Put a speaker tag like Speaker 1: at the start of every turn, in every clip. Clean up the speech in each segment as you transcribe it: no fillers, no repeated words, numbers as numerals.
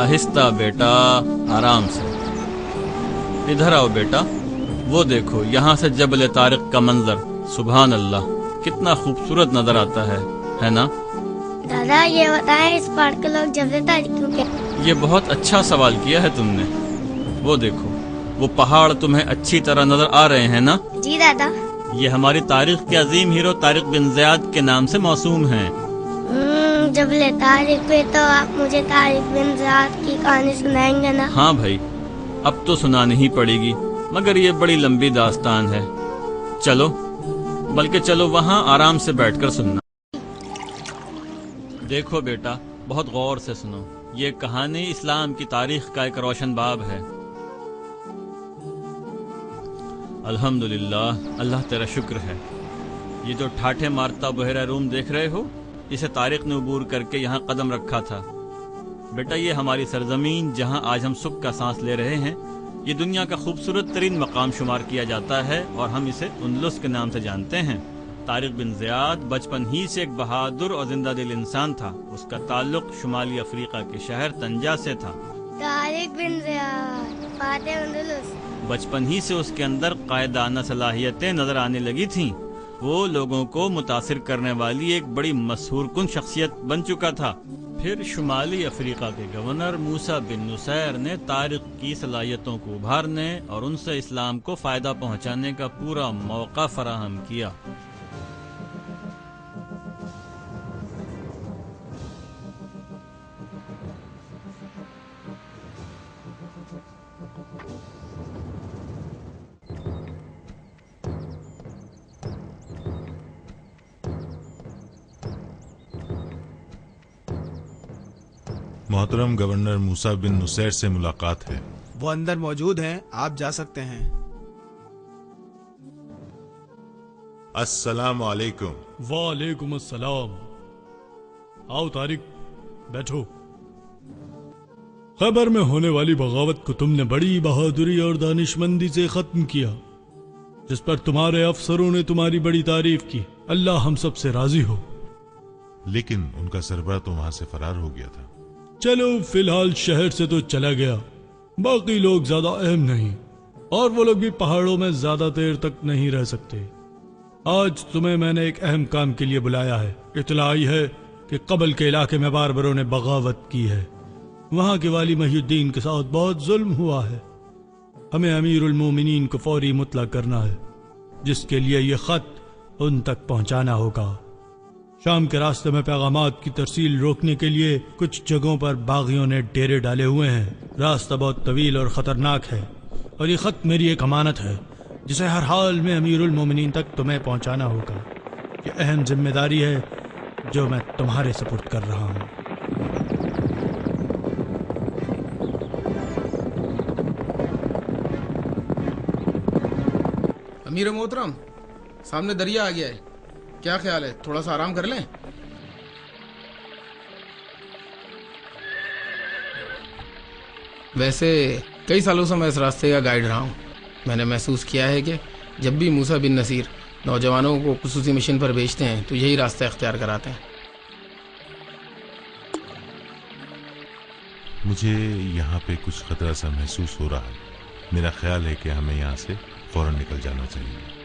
Speaker 1: आहिस्ता बेटा, आराम से। इधर आओ बेटा, वो देखो यहाँ से जबल तारिक का मंजर, सुभान अल्लाह, कितना खूबसूरत नजर आता है ना?
Speaker 2: दादा ये बताएं इस पहाड़ के लोग जबल तारिक क्यों कहते हैं?
Speaker 1: ये बहुत अच्छा सवाल किया है तुमने। वो देखो, वो पहाड़ तुम्हें अच्छी तरह नजर आ रहे हैं ना?
Speaker 2: जी दादा।
Speaker 1: ये हमारी तारीख के अजीम हीरो तारिक बिन ज़ियाद के नाम से मौसूम हैं।
Speaker 2: जबल तारिक पे तो आप मुझे तारिक बिन ज़ियाद की कहानी सुनाएंगे ना?
Speaker 1: हाँ भाई, अब तो सुनानी ही पड़ेगी, मगर ये बड़ी लंबी दास्तान है। चलो, बल्कि चलो वहाँ आराम से बैठकर सुनना। देखो बेटा, बहुत गौर से सुनो। ये कहानी इस्लाम की तारीख का एक रोशन बाब है। अल्हम्दुलिल्लाह, अल्लाह तेरा शुक्र है। ये जो ठाठे मारता बहरा रूम देख रहे हो, इसे तारिक ने अबूर करके यहाँ कदम रखा था। बेटा, ये हमारी सरजमीन जहाँ आज हम सुख का सांस ले रहे हैं, ये दुनिया का खूबसूरत तरीन मकाम शुमार किया जाता है और हम इसे उंदलुस के नाम से जानते हैं। तारिक बिन ज़ियाद बचपन ही से एक बहादुर और जिंदा दिल इंसान था। उसका ताल्लुक शुमाली अफ्रीका के शहर तंजा से था।
Speaker 2: तारिक बिन ज़ियाद, फातिह उंदलुस।
Speaker 1: बचपन ही से उसके अंदर कायदाना सलाहियतें नजर आने लगी थीं। वो लोगों को मुतासिर करने वाली एक बड़ी मशहूर कुन शख्सियत बन चुका था। फिर शुमाली अफ्रीका के गवर्नर मूसा बिन नुसैर ने तारिक की सलाहियतों को उभारने और उनसे इस्लाम को फायदा पहुंचाने का पूरा मौका फराहम किया।
Speaker 3: मोहतरम गवर्नर मूसा बिन नुसैर से मुलाकात है।
Speaker 4: वो अंदर मौजूद हैं, आप जा सकते हैं।
Speaker 3: अस्सलाम वालेकुम।
Speaker 5: वालेकुम अस्सलाम। आओ तारिक, बैठो। खैबर में होने वाली बगावत को तुमने बड़ी बहादुरी और दानिशमंदी से खत्म किया, जिस पर तुम्हारे अफसरों ने तुम्हारी बड़ी तारीफ की। अल्लाह हम सब से राजी हो।
Speaker 3: लेकिन उनका सरबराह तो वहां से फरार हो गया था।
Speaker 5: चलो, फिलहाल शहर से तो चला गया, बाकी लोग ज्यादा अहम नहीं, और वो लोग भी पहाड़ों में ज्यादा देर तक नहीं रह सकते। आज तुम्हें मैंने एक अहम काम के लिए बुलाया है। इत्तला आई है कि कबल के इलाके में बारबरों ने बगावत की है। वहां के वाली महिउद्दीन के साथ बहुत जुल्म हुआ है। हमें अमीरुल मोमिनीन को फौरी मुतला करना है, जिसके लिए ये खत उन तक पहुंचाना होगा। शाम के रास्ते में पैगामात की तरसील रोकने के लिए कुछ जगहों पर बागियों ने डेरे डाले हुए हैं। रास्ता बहुत तवील और खतरनाक है, और ये खत मेरी एक अमानत है, जिसे हर हाल में अमीरुल मोमिनीन तक तुम्हें पहुंचाना होगा। ये अहम जिम्मेदारी है जो मैं तुम्हारे सपुर्द कर रहा हूं।
Speaker 6: अमीर मोहतरम, सामने दरिया आ गया है, क्या ख्याल है, थोड़ा सा आराम कर लें? वैसे कई सालों से मैं इस रास्ते का गाइड रहा हूँ। मैंने महसूस किया है कि जब भी मूसा बिन नसीर नौजवानों को खुसूसी मिशन पर भेजते हैं तो यही रास्ता इख्तियार कराते हैं।
Speaker 3: मुझे यहाँ पे कुछ खतरा सा महसूस हो रहा है। मेरा ख्याल है कि हमें यहाँ से फौरन निकल जाना चाहिए।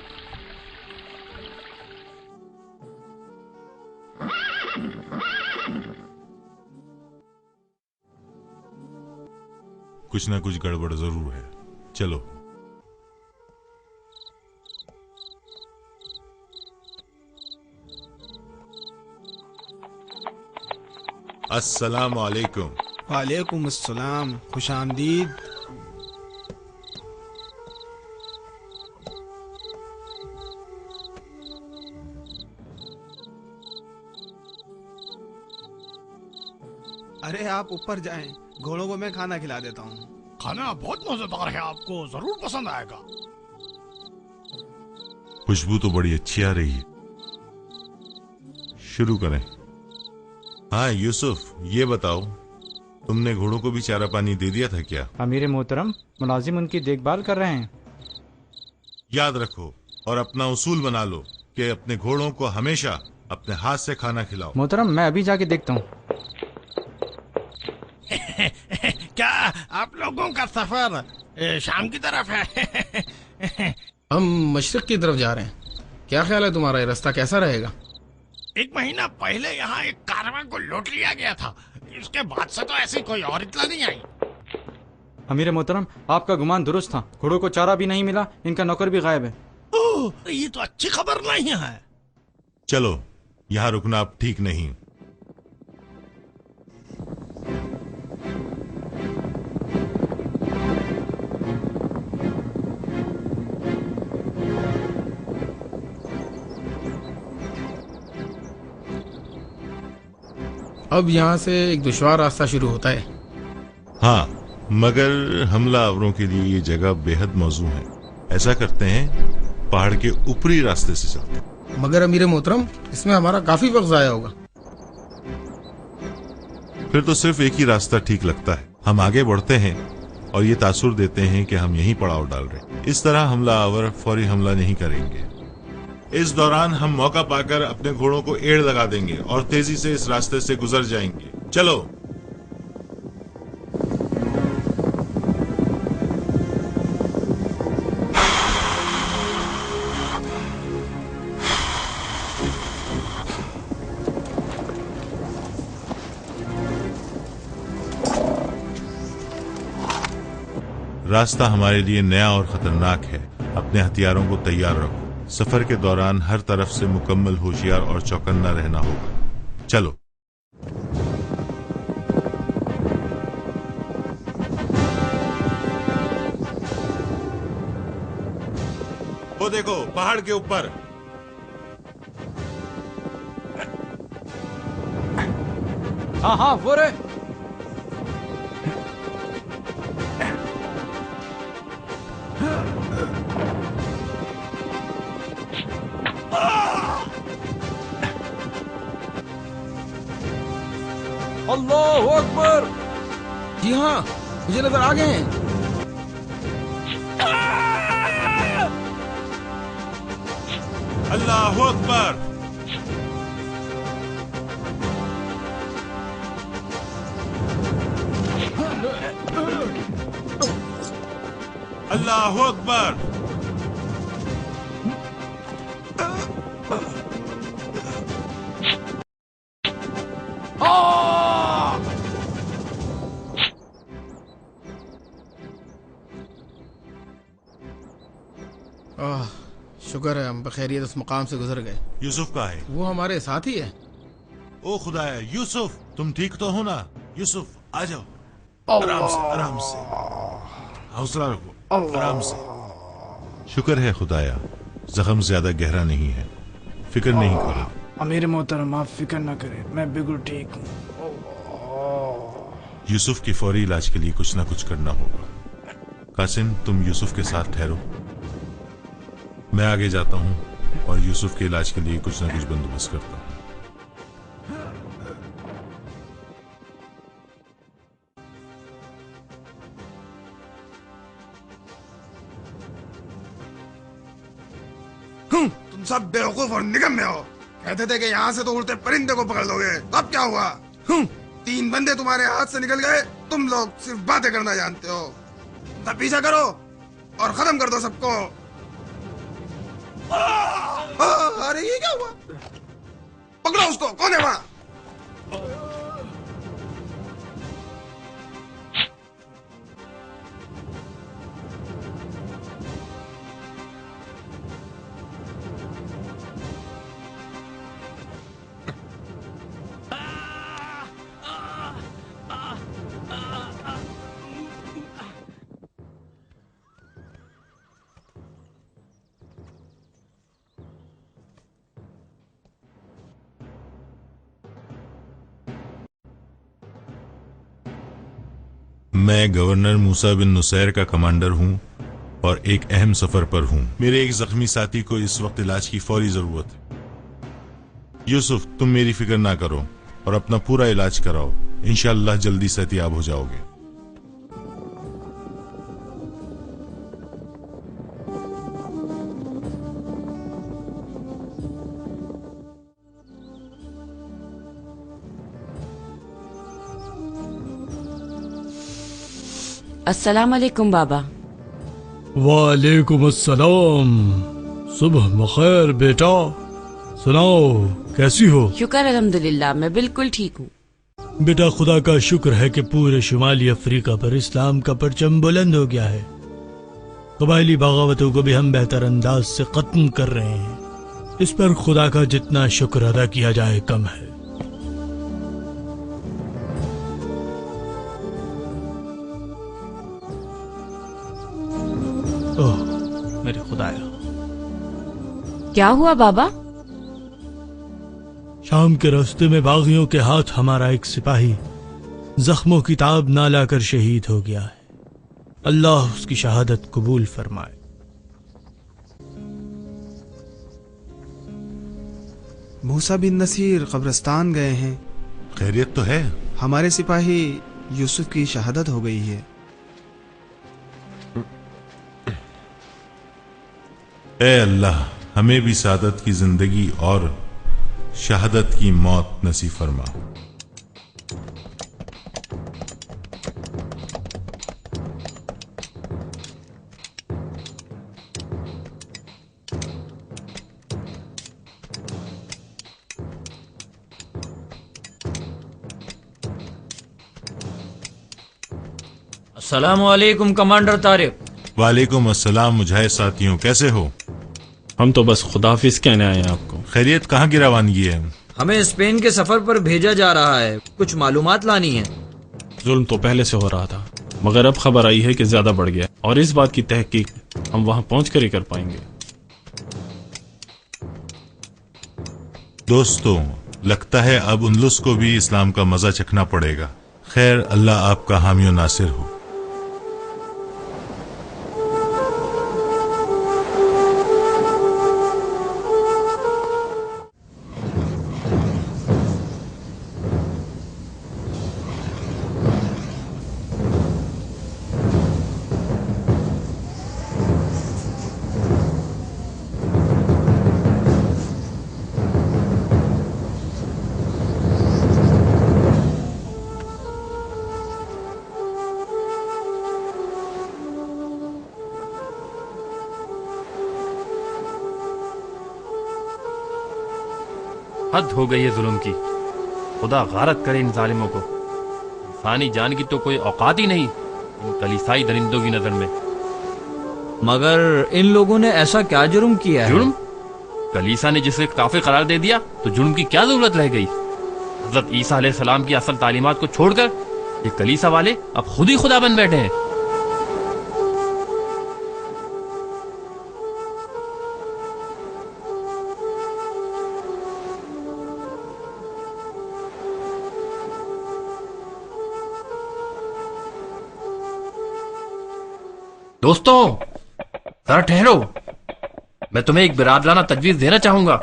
Speaker 3: कुछ ना कुछ गड़बड़ जरूर है। चलो। अस्सलाम वालेकुम।
Speaker 4: वालेकुम अस्सलाम, खुश आमदीद। अरे आप ऊपर जाएं, घोड़ों को मैं खाना खिला देता हूँ।
Speaker 5: खाना बहुत मजेदार है, आपको जरूर पसंद आएगा।
Speaker 3: खुशबू तो बड़ी अच्छी आ रही है। शुरू करें। हाँ यूसुफ, ये बताओ, तुमने घोड़ों को भी चारा पानी दे दिया था क्या?
Speaker 7: अमीर मोहतरम, मुलाजिम उनकी देखभाल कर रहे हैं।
Speaker 3: याद रखो और अपना उसूल बना लो कि अपने घोड़ों को हमेशा अपने हाथ से खाना खिलाओ।
Speaker 7: मोहतरम, मैं अभी जाके देखता हूँ।
Speaker 8: आप लोगों का सफर शाम की तरफ है।
Speaker 6: हम मशरक की तरफ जा रहे हैं। क्या ख्याल है तुम्हारा, ये रास्ता कैसा रहेगा?
Speaker 8: 1 महीना पहले यहाँ एक कारवां को लूट लिया गया था, इसके बाद से तो ऐसी कोई और इत्तला नहीं आई।
Speaker 7: अमीर मोहतरम, आपका गुमान दुरुस्त था। घोड़ों को चारा भी नहीं मिला, इनका नौकर भी गायब है।
Speaker 8: ओह, ये तो अच्छी खबर नहीं है।
Speaker 3: चलो, यहाँ रुकना अब ठीक नहीं।
Speaker 6: अब यहाँ से एक दुश्वार रास्ता शुरू होता है।
Speaker 3: हाँ, मगर हमलावरों के लिए ये जगह बेहद मौजू है। ऐसा करते हैं, पहाड़ के ऊपरी रास्ते से चलते हैं।
Speaker 6: मगर अमीर मोहतरम, इसमें हमारा काफी वक्त जाया होगा।
Speaker 3: फिर तो सिर्फ एक ही रास्ता ठीक लगता है। हम आगे बढ़ते हैं और ये तासुर देते हैं कि हम यहीं पड़ाव डाल रहे हैं। इस तरह हमलावर फौरी हमला नहीं करेंगे। इस दौरान हम मौका पाकर अपने घोड़ों को एड़ लगा देंगे और तेजी से इस रास्ते से गुजर जाएंगे। चलो। रास्ता हमारे लिए नया और खतरनाक है। अपने हथियारों को तैयार रखो। सफर के दौरान हर तरफ से मुकम्मल होशियार और चौकन्ना रहना होगा। चलो। वो देखो, पहाड़ के ऊपर।
Speaker 7: हाँ हाँ, वो रे। अल्लाहु अकबर।
Speaker 6: जी हाँ, मुझे नजर आ गए हैं।
Speaker 3: अल्लाहु अकबर। अल्लाहु अकबर।
Speaker 6: शुक्र है हम बखैरियत उस मकाम से गुजर गए।
Speaker 3: यूसुफ कहाँ है?
Speaker 6: वो हमारे साथ ही है।
Speaker 3: ओ खुदाया, यूसुफ, तुम ठीक तो हो ना? यूसुफ, आ जाओ। आराम से, आराम से, हौसला रखो, आराम से। शुक्र है खुदाया, जख्म ज्यादा गहरा नहीं है। फिक्र नहीं करो।
Speaker 9: अमीर मोहतरम, आप फिक्र न करें, मैं बिल्कुल ठीक हूँ।
Speaker 3: यूसुफ की फौरी इलाज के लिए कुछ ना कुछ करना होगा। कासिम, तुम यूसुफ के साथ ठहरो। मैं आगे जाता हूँ और यूसुफ के इलाज के लिए कुछ ना कुछ बंदोबस्त करता हूँ।
Speaker 4: तुम सब बेवकूफ और निगम्य हो। कहते थे कि यहाँ से तो उड़ते परिंदे को पकड़ लोगे, तब क्या हुआ? 3 बंदे तुम्हारे हाथ से निकल गए। तुम लोग सिर्फ बातें करना जानते हो। तब पीछा करो और खत्म कर दो सबको। अरे ये क्या हुआ? पकड़ो उसको। कौन है वहां?
Speaker 3: मैं गवर्नर मूसा बिन नुसैर का कमांडर हूं और एक अहम सफर पर हूं। मेरे एक जख्मी साथी को इस वक्त इलाज की फौरी जरूरत है। यूसुफ, तुम मेरी फिक्र ना करो और अपना पूरा इलाज कराओ। इंशाअल्लाह जल्दी सेहतियाब हो जाओगे।
Speaker 10: السلام علیکم بابا.
Speaker 5: वालेकुम अस्सलाम. सुबह बखैर बेटा. सुनाओ कैसी हो?
Speaker 10: شکر الحمدللہ میں بالکل ٹھیک ہوں.
Speaker 5: बेटा खुदा का शुक्र है कि पूरे शुमाली अफ्रीका पर इस्लाम का परचम बुलंद हो गया है. कबायली बगावतों को भी हम बेहतर अंदाज से खत्म कर रहे हैं. इस पर खुदा का जितना शुक्र अदा किया जाए कम है. ओह मेरे खुदाया.
Speaker 10: کیا ہوا بابا؟
Speaker 5: شام کے راستے میں باغیوں کے ہاتھ ہمارا ایک سپاہی زخموں کی تاب نہ لا کر شہید ہو گیا ہے. اللہ اس کی شہادت قبول فرمائے.
Speaker 9: موسیٰ بن نصیر قبرستان گئے ہیں.
Speaker 3: خیریت تو ہے؟
Speaker 9: ہمارے سپاہی یوسف کی شہادت ہو گئی ہے.
Speaker 3: اے اللہ ہمیں بھی سعادت کی زندگی اور شہادت کی موت نصیب فرما.
Speaker 1: السلام علیکم کمانڈر طارق.
Speaker 3: وعلیکم السلام مجاہد ساتھیوں، کیسے ہو؟
Speaker 11: ہم تو بس خداحافظ کہنے آئے ہیں آپ کو.
Speaker 3: خیریت؟ کہاں کی روانگی ہے؟
Speaker 12: ہمیں اسپین کے سفر پر بھیجا جا رہا ہے، کچھ معلومات لانی ہے.
Speaker 11: ظلم تو پہلے سے ہو رہا تھا مگر اب خبر آئی ہے کہ زیادہ بڑھ گیا اور اس بات کی تحقیق ہم وہاں پہنچ کر ہی کر پائیں گے.
Speaker 3: دوستوں لگتا ہے اب اندلس کو بھی اسلام کا مزہ چکھنا پڑے گا. خیر اللہ آپ کا حامی و ناصر ہو.
Speaker 13: حد ہو گئی ہے ظلم کی. خدا غارت کرے ان ظالموں کو. انسانی جان کی تو کوئی اوقات ہی نہیں ان کلیسائی درندوں کی نظر میں.
Speaker 12: مگر ان لوگوں نے ایسا کیا جرم کیا ہے؟
Speaker 13: جرم؟ کلیسا نے جسے کافر قرار دے دیا تو جرم کی کیا ضرورت رہ گئی؟ حضرت عیسیٰ علیہ السلام کی اصل تعلیمات کو چھوڑ کر یہ کلیسا والے اب خود ہی خدا بن بیٹھے ہیں. دوستو ذرا ٹھہرو، میں تمہیں ایک برادرانہ تجویز دینا چاہوں گا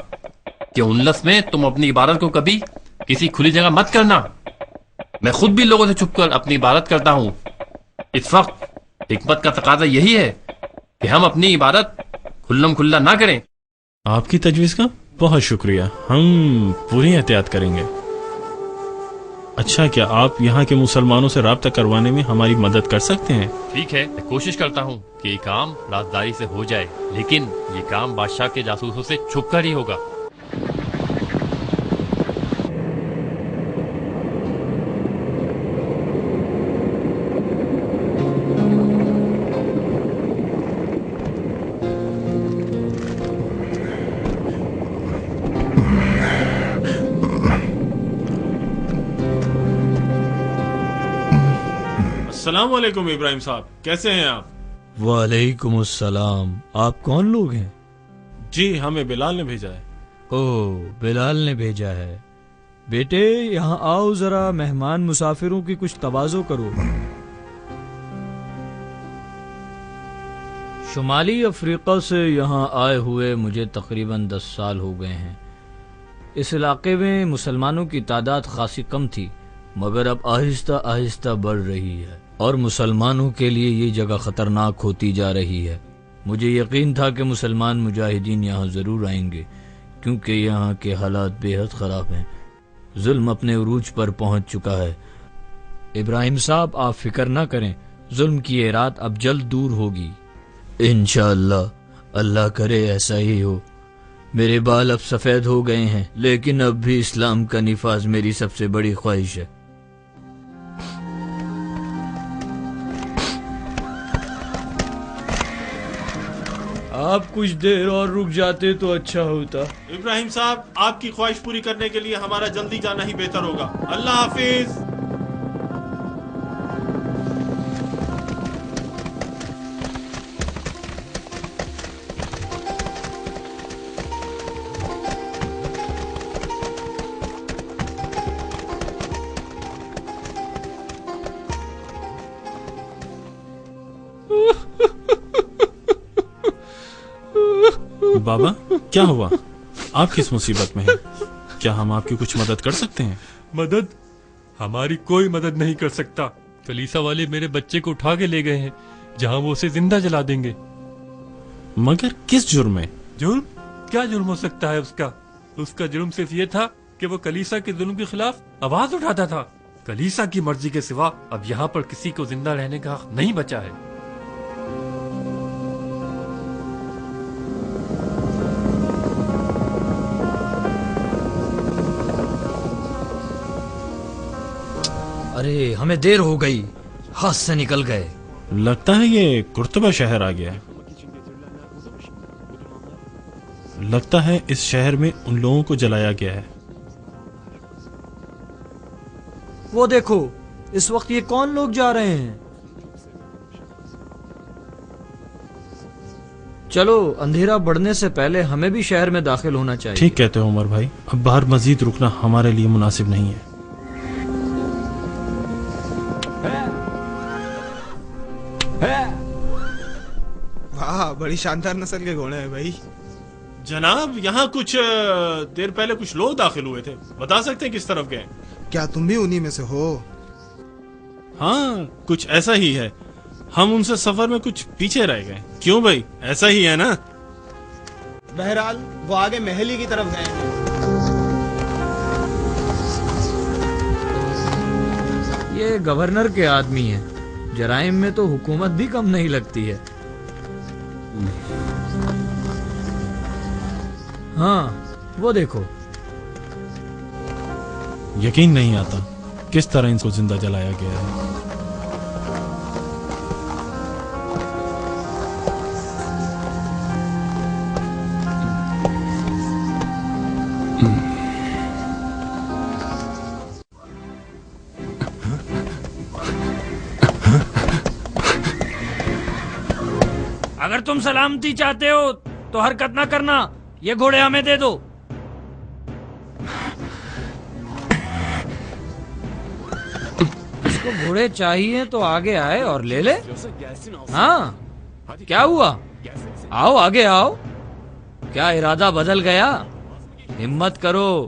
Speaker 13: کہ اندلس میں تم اپنی عبادت کو کبھی کسی کھلی جگہ مت کرنا. میں خود بھی لوگوں سے چھپ کر اپنی عبادت کرتا ہوں. اس وقت حکمت کا تقاضا یہی ہے کہ ہم اپنی عبادت کھلم کھلا نہ کریں.
Speaker 11: آپ کی تجویز کا بہت شکریہ، ہم پوری احتیاط کریں گے. اچھا کیا آپ یہاں کے مسلمانوں سے رابطہ کروانے میں ہماری مدد کر سکتے ہیں؟
Speaker 13: ٹھیک ہے، میں کوشش کرتا ہوں کہ یہ کام رازداری سے ہو جائے، لیکن یہ کام بادشاہ کے جاسوسوں سے چھپ کر ہی ہوگا.
Speaker 11: السلام علیکم ابراہیم صاحب، کیسے ہیں آپ؟
Speaker 5: وعلیکم السلام. آپ کون لوگ ہیں؟
Speaker 11: جی ہمیں بلال نے بھیجا ہے.
Speaker 12: اوہ بلال نے بھیجا ہے. بیٹے یہاں آؤ، ذرا مہمان مسافروں کی کچھ تواضع کرو. شمالی افریقہ سے یہاں آئے ہوئے مجھے تقریباً 10 سال ہو گئے ہیں. اس علاقے میں مسلمانوں کی تعداد خاصی کم تھی مگر اب آہستہ آہستہ بڑھ رہی ہے اور مسلمانوں کے لیے یہ جگہ خطرناک ہوتی جا رہی ہے. مجھے یقین تھا کہ مسلمان مجاہدین یہاں ضرور آئیں گے کیونکہ یہاں کے حالات بے حد خراب ہیں. ظلم اپنے عروج پر پہنچ چکا ہے. ابراہیم صاحب آپ فکر نہ کریں، ظلم کی یہ رات اب جلد دور ہوگی انشاءاللہ. اللہ کرے ایسا ہی ہو. میرے بال اب سفید ہو گئے ہیں لیکن اب بھی اسلام کا نفاذ میری سب سے بڑی خواہش ہے. آپ کچھ دیر اور رک جاتے تو اچھا ہوتا.
Speaker 11: ابراہیم صاحب، آپ کی خواہش پوری کرنے کے لیے ہمارا جلدی جانا ہی بہتر ہوگا. اللہ حافظ. بابا کیا ہوا؟ آپ کس مصیبت میں ہیں؟ کیا ہم آپ کی کچھ مدد کر سکتے ہیں؟
Speaker 14: مدد؟ ہماری کوئی مدد نہیں کر سکتا. کلیسا والے میرے بچے کو اٹھا کے لے گئے ہیں جہاں وہ اسے زندہ جلا دیں گے.
Speaker 11: مگر کس جرم میں؟
Speaker 14: جرم؟ کیا جرم ہو سکتا ہے اس کا؟ اس کا جرم صرف یہ تھا کہ وہ کلیسا کے ظلم کے خلاف آواز اٹھاتا تھا. کلیسا کی مرضی کے سوا اب یہاں پر کسی کو زندہ رہنے کا حق نہیں بچا ہے.
Speaker 12: ارے ہمیں دیر ہو گئی، ہاتھ سے نکل گئے.
Speaker 11: لگتا ہے یہ قرطبہ شہر آ گیا ہے. لگتا ہے اس شہر میں ان لوگوں کو جلایا گیا ہے.
Speaker 12: وہ دیکھو اس وقت یہ کون لوگ جا رہے ہیں. چلو اندھیرا بڑھنے سے پہلے ہمیں بھی شہر میں داخل ہونا چاہیے.
Speaker 11: ٹھیک کہتے ہو عمر بھائی، اب باہر مزید رکنا ہمارے لیے مناسب نہیں ہے.
Speaker 9: واہ، بڑی شاندار نسل کے گھوڑے ہیں بھائی.
Speaker 11: جناب یہاں کچھ دیر پہلے کچھ لوگ داخل ہوئے تھے، بتا سکتے ہیں کس طرف گئے؟
Speaker 9: کیا تم بھی انہی میں سے ہو؟
Speaker 11: ہاں کچھ ایسا ہی ہے. ہم ان سے سفر میں کچھ پیچھے رہ گئے. کیوں بھائی، ایسا ہی ہے نا؟
Speaker 9: بہرحال وہ آگے محلی کی طرف گئے ہیں.
Speaker 12: یہ گورنر کے آدمی ہیں، جرائم میں تو حکومت بھی کم نہیں لگتی ہے. ہاں وہ دیکھو.
Speaker 11: یقین نہیں آتا کس طرح ان کو زندہ جلایا گیا ہے.
Speaker 12: اگر تم سلامتی چاہتے ہو تو حرکت نہ کرنا. یہ گھوڑے ہمیں دے دو. اس کو گھوڑے چاہیے تو آگے آئے اور لے لے. ہاں کیا ہوا؟ آؤ آگے آؤ. کیا ارادہ بدل گیا؟ ہمت کرو.